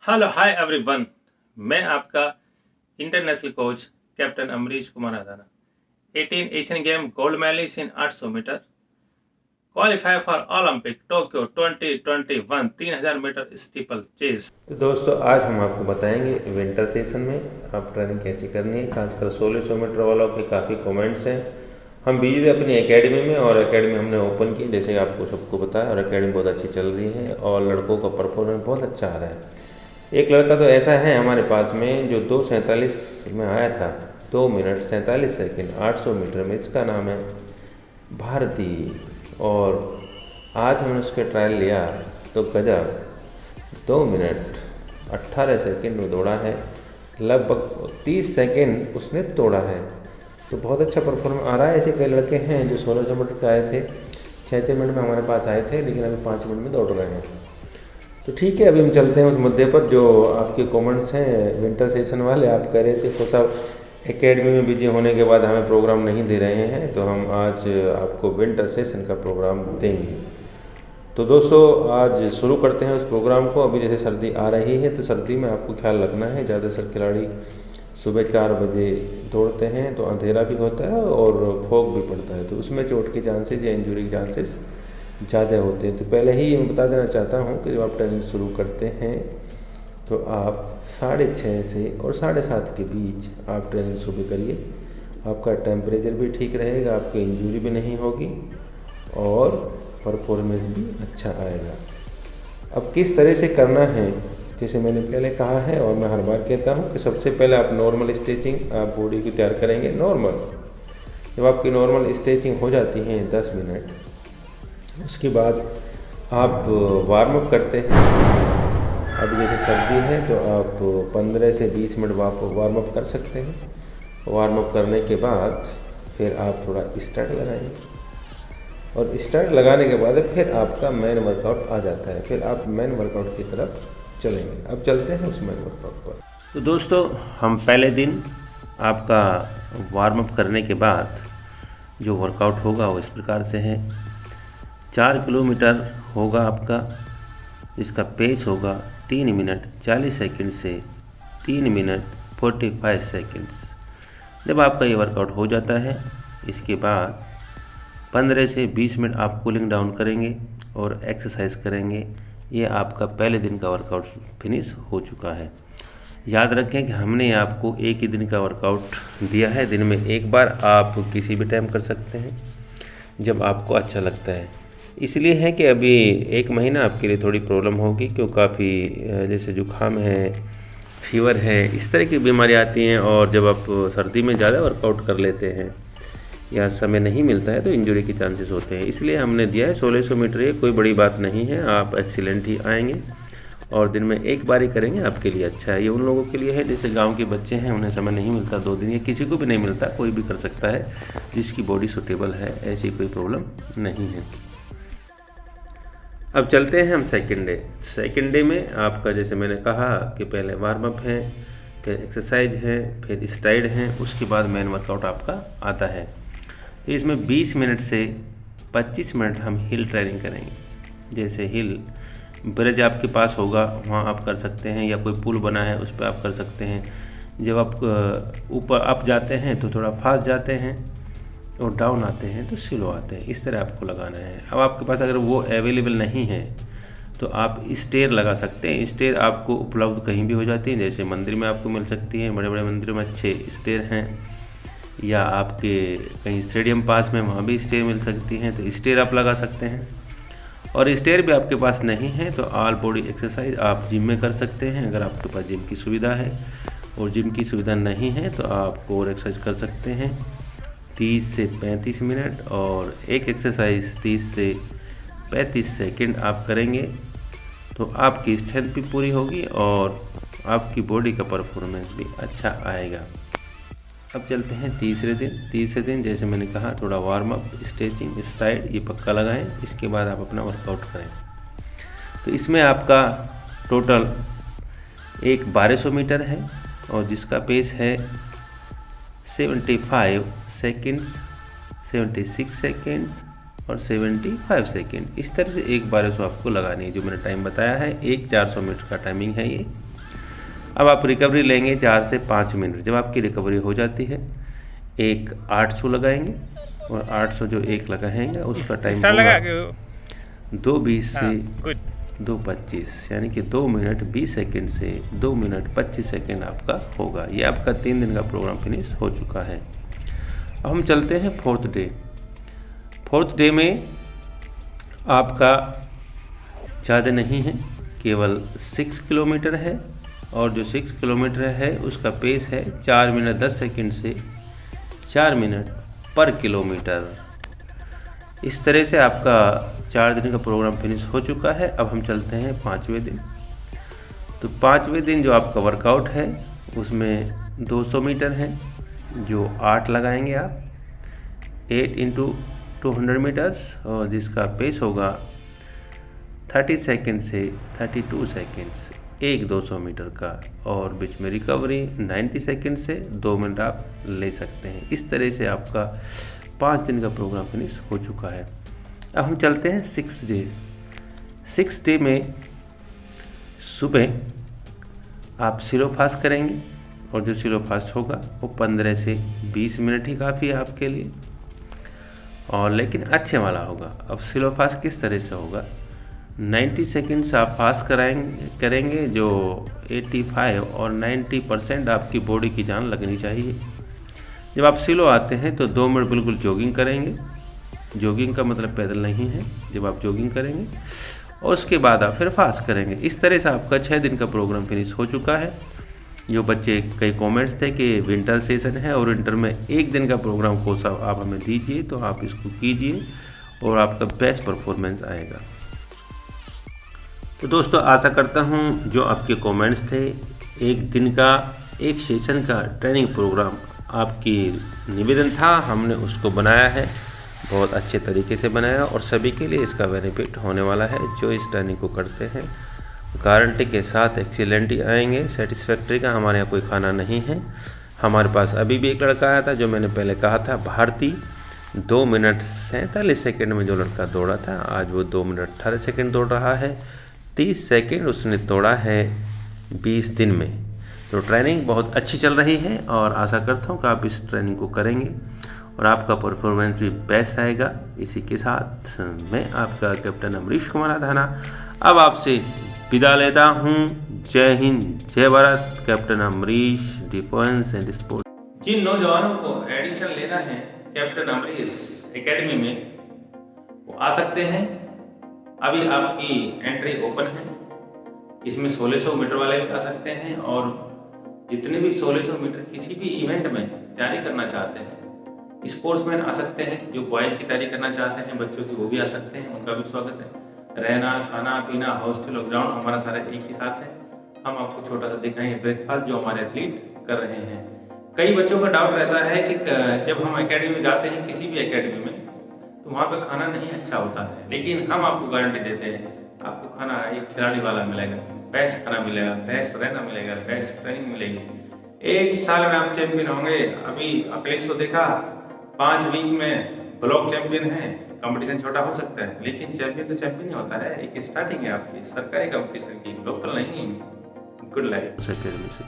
Hello hi everyone. मैं आपका international coach captain Amrish Kumar Adana. 18 Asian game gold medalist in 800 metre, qualify for Olympic Tokyo 2021 3000 metre steeplechase. तो दोस्तों आज हम आपको बताएंगे विंटर सेशन में आप ट्रेनिंग कैसे करनी है। खासकर 1600 मीटर वालों के काफ़ी कमेंट्स हैं। हम बिजी थे अपनी एकेडमी में और एकेडमी हमने ओपन की, जैसे कि आपको सबको पता है, और एकेडमी बहुत अच्छी चल रही है और लड़कों का परफॉर्मेंस बहुत अच्छा आ रहा है। एक लड़का तो ऐसा है हमारे पास में जो 2:47 में आया था, 2 मिनट 47 सेकेंड 800 मीटर में। इसका नाम है भारती। और आज हमने उसके ट्रायल लिया तो गजब 2 मिनट 18 सेकेंड में दौड़ा है, लगभग 30 सेकेंड उसने तोड़ा है। तो बहुत अच्छा परफॉर्मेंस आ रहा है। ऐसे कई लड़के हैं जो 1600 मीटर के आए थे, 6 मिनट में हमारे पास आए थे, लेकिन अभी 5 मिनट में दौड़ रहे हैं। तो ठीक है, अभी हम चलते हैं उस मुद्दे पर जो आपके कमेंट्स हैं विंटर सेशन वाले। आप कह रहे थे को साहब एकेडमी में बिजी होने के बाद हमें प्रोग्राम नहीं दे रहे हैं, तो हम आज आपको विंटर सेशन का प्रोग्राम देंगे। तो दोस्तों आज शुरू करते हैं उस प्रोग्राम को। अभी जैसे सर्दी आ रही है तो सर्दी में आपको ख्याल रखना है। ज़्यादातर खिलाड़ी सुबह 4 बजे दौड़ते हैं तो अंधेरा भी होता है और फॉग भी पड़ता है, तो उसमें चोट के चांसेस या इंजरी के चांसेस ज़्यादा होते हैं। तो पहले ही मैं बता देना चाहता हूँ कि जब आप ट्रेनिंग शुरू करते हैं तो आप 6:30 से और 7:30 के बीच आप ट्रेनिंग शुरू करिए। आपका टेम्परेचर भी ठीक रहेगा, आपकी इंजरी भी नहीं होगी और परफॉर्मेंस भी अच्छा आएगा। अब किस तरह से करना है, जैसे मैंने पहले कहा है और मैं हर बार कहता हूँ कि सबसे पहले आप नॉर्मल स्ट्रेचिंग आप बॉडी को तैयार करेंगे। नॉर्मल जब आपकी नॉर्मल स्ट्रेचिंग हो जाती है 10 मिनट, उसके बाद आप वार्म अप करते हैं। अब जैसे सर्दी है तो आप 15 से 20 मिनट वार्म अप कर सकते हैं। वार्म अप करने के बाद फिर आप थोड़ा स्टार्ट लगाएंगे और स्टार्ट लगाने के बाद फिर आपका मेन वर्कआउट आ जाता है। फिर आप मेन वर्कआउट की तरफ चलेंगे। अब चलते हैं उस मेन वर्कआउट पर। तो दोस्तों हम पहले दिन आपका वार्म अप करने के बाद जो वर्कआउट होगा वो इस प्रकार से है। 4 किलोमीटर होगा आपका, इसका पेस होगा 3 मिनट 40 सेकंड से 3 मिनट 45 सेकंड्स। जब आपका ये वर्कआउट हो जाता है, इसके बाद 15 से 20 मिनट आप कूलिंग डाउन करेंगे और एक्सरसाइज करेंगे। ये आपका पहले दिन का वर्कआउट फिनिश हो चुका है। याद रखें कि हमने आपको एक ही दिन का वर्कआउट दिया है। दिन में एक बार, आप किसी भी टाइम कर सकते हैं जब आपको अच्छा लगता है। इसलिए है कि अभी 1 महीना आपके लिए थोड़ी प्रॉब्लम होगी, क्यों काफ़ी जैसे जुकाम है, फीवर है, इस तरह की बीमारी आती हैं। और जब आप सर्दी में ज़्यादा वर्कआउट कर लेते हैं या समय नहीं मिलता है तो इंजरी के चांसेस होते हैं। इसलिए हमने दिया है 1600 मीटर। ये कोई बड़ी बात नहीं है, आप एक्सीलेंट ही आएंगे और दिन में एक बार ही करेंगे, आपके लिए अच्छा है। ये उन लोगों के लिए है जैसे गांव के बच्चे हैं, उन्हें समय नहीं मिलता 2 दिन, या किसी को भी नहीं मिलता, कोई भी कर सकता है जिसकी बॉडी सूटेबल है, ऐसी कोई प्रॉब्लम नहीं है। अब चलते हैं हम सेकेंड डे। सेकेंड डे में आपका जैसे मैंने कहा कि पहले वार्म अप है, फिर एक्सरसाइज है, फिर स्ट्राइड है, उसके बाद मेन वर्कआउट आपका आता है। तो इसमें 20 मिनट से 25 मिनट हम हिल ट्रेनिंग करेंगे। जैसे हिल ब्रिज आपके पास होगा वहाँ आप कर सकते हैं, या कोई पुल बना है उस पर आप कर सकते हैं। जब आप ऊपर अप जाते हैं तो थोड़ा फास्ट जाते हैं और डाउन आते हैं तो स्लो आते हैं, इस तरह आपको लगाना है। अब आपके पास अगर वो अवेलेबल नहीं है तो आप स्टेयर लगा सकते हैं। स्टेयर आपको उपलब्ध कहीं भी हो जाती है, जैसे मंदिर में आपको मिल सकती है, बड़े बड़े मंदिरों में अच्छे स्टेयर हैं, या आपके कहीं स्टेडियम पास में वहाँ भी स्टेयर मिल सकती हैं, तो स्टेयर आप लगा सकते हैं। और स्टेयर भी आपके पास नहीं है तो ऑल बॉडी एक्सरसाइज आप जिम में कर सकते हैं। अगर आपके पास जिम की सुविधा है, और जिम की सुविधा नहीं है तो आप कोर एक्सरसाइज कर सकते हैं 30 से 35 मिनट, और एक एक्सरसाइज 30 से 35 सेकंड आप करेंगे तो आपकी स्ट्रेंथ भी पूरी होगी और आपकी बॉडी का परफॉर्मेंस भी अच्छा आएगा। अब चलते हैं तीसरे दिन। तीसरे दिन जैसे मैंने कहा थोड़ा वार्म अप, स्ट्रेचिंग, स्ट्राइड ये पक्का लगाएं, इसके बाद आप अपना वर्कआउट करें। तो इसमें आपका टोटल एक 1200 मीटर है और जिसका पेस है 75 सेकेंड्स, 76 सेकेंड्स और 75 सेकेंड। इस तरह से एक 1200 आपको लगानी है। जो मैंने टाइम बताया है, एक 400 मीटर का टाइमिंग है ये। अब आप रिकवरी लेंगे 4 से 5 मिनट। जब आपकी रिकवरी हो जाती है, एक 800 लगाएंगे और 800 जो एक लगाएंगे उसका टाइम होगा 2:20 से 2:25, यानी कि 2 मिनट 20 सेकेंड से 2 मिनट 25 सेकेंड आपका होगा। ये आपका 3 दिन का प्रोग्राम फिनिश हो चुका है। अब हम चलते हैं फोर्थ डे। फोर्थ डे में आपका ज़्यादा नहीं है, केवल 6 किलोमीटर है और जो 6 किलोमीटर है उसका पेस है 4 मिनट 10 सेकेंड से 4 मिनट पर किलोमीटर। इस तरह से आपका 4 दिन का प्रोग्राम फिनिश हो चुका है। अब हम चलते हैं 5वें दिन। तो 5वें दिन जो आपका वर्कआउट है उसमें 200 मीटर है, जो 8 लगाएंगे आप, 8 × 200 मीटर्स, और जिसका पेस होगा 30 सेकेंड से 32 सेकेंड्स, एक 200 मीटर का, और बीच में रिकवरी 90 सेकेंड से 2 मिनट आप ले सकते हैं। इस तरह से आपका 5 दिन का प्रोग्राम फिनिश हो चुका है। अब हम चलते हैं 6 डे। 6 डे में सुबह आप स्लो फास्ट करेंगे और जो स्लो फास्ट होगा वो 15 से 20 मिनट ही काफ़ी है आपके लिए, और लेकिन अच्छे वाला होगा। अब स्लो फास्ट किस तरह से होगा, 90 सेकेंड्स आप फास्ट करेंगे, जो 85 और 90% आपकी बॉडी की जान लगनी चाहिए। जब आप स्लो आते हैं तो 2 मिनट बिल्कुल जॉगिंग करेंगे। जॉगिंग का मतलब पैदल नहीं है, जब आप जॉगिंग करेंगे और उसके बाद आप फिर फास्ट करेंगे। इस तरह से आपका 6 दिन का प्रोग्राम फिनिश हो चुका है। जो बच्चे कई कमेंट्स थे कि विंटर सेशन है और विंटर में 1 दिन का प्रोग्राम कोर्स आप हमें दीजिए, तो आप इसको कीजिए और आपका बेस्ट परफॉर्मेंस आएगा। तो दोस्तों आशा करता हूँ जो आपके कमेंट्स थे, 1 दिन का 1 सेशन का ट्रेनिंग प्रोग्राम आपकी निवेदन था, हमने उसको बनाया है, बहुत अच्छे तरीके से बनाया और सभी के लिए इसका बेनिफिट होने वाला है जो इस ट्रेनिंग को करते हैं। गारंटी के साथ एक्सीलेंट ही आएंगे, सेटिस्फैक्ट्री का हमारे यहाँ कोई खाना नहीं है। हमारे पास अभी भी एक लड़का आया था जो मैंने पहले कहा था, भारती, 2 मिनट 47 सेकेंड में जो लड़का दौड़ा था, आज वो 2 मिनट 18 सेकेंड दौड़ रहा है। 30 सेकेंड उसने तोड़ा है 20 दिन में। तो ट्रेनिंग बहुत अच्छी चल रही है और आशा करता हूँ कि आप इस ट्रेनिंग को करेंगे और आपका परफॉर्मेंस भी बेस्ट आएगा। इसी के साथ मैं आपका कैप्टन अमरीश कुमार अधाना अब आपसे विदा लेता हूँ। जय हिंद, जय Bharat. Captain Amrish, defence and sports. जिन नौजवानों को एडमिशन लेना है कैप्टन अमरीश एकेडमी में, वो आ सकते हैं। अभी आपकी एंट्री ओपन है। इसमें 1600 मीटर वाले भी आ सकते हैं और जितने भी 1600 मीटर किसी भी इवेंट में तैयारी करना चाहते हैं, स्पोर्ट्समैन आ सकते हैं। जो बॉयज़ की तैयारी करना चाहते हैं बच्चों की, वो भी आ सकते हैं, उनका भी स्वागत है। रहना, खाना पीना, हॉस्टल और ग्राउंड हमारा सारा एक ही साथ है। हम आपको छोटा सा दिखाएंगे ब्रेकफास्ट जो हमारे एथलीट कर रहे हैं। कई बच्चों का डाउट रहता है कि जब हम एकेडमी में जाते हैं, किसी भी एकेडमी में, तो वहाँ पे खाना नहीं अच्छा होता है, लेकिन हम आपको गारंटी देते हैं आपको खाना एक खिलाड़ी वाला मिलेगा, बेस्ट खाना मिलेगा, बेस्ट रहना मिलेगा, बेस्ट ट्रेनिंग मिलेगी। 1 साल में आप चैंपियन होंगे। अभी अखिलेश को देखा, 5 वीक में ब्लॉक चैंपियन है। कंपटीशन छोटा हो सकता है लेकिन चैंपियन तो चैंपियन ही होता है। एक स्टार्टिंग है आपकी सरकारी कंपटीशन की, लोकल नहीं। गुड लाइफ अकेडमी से।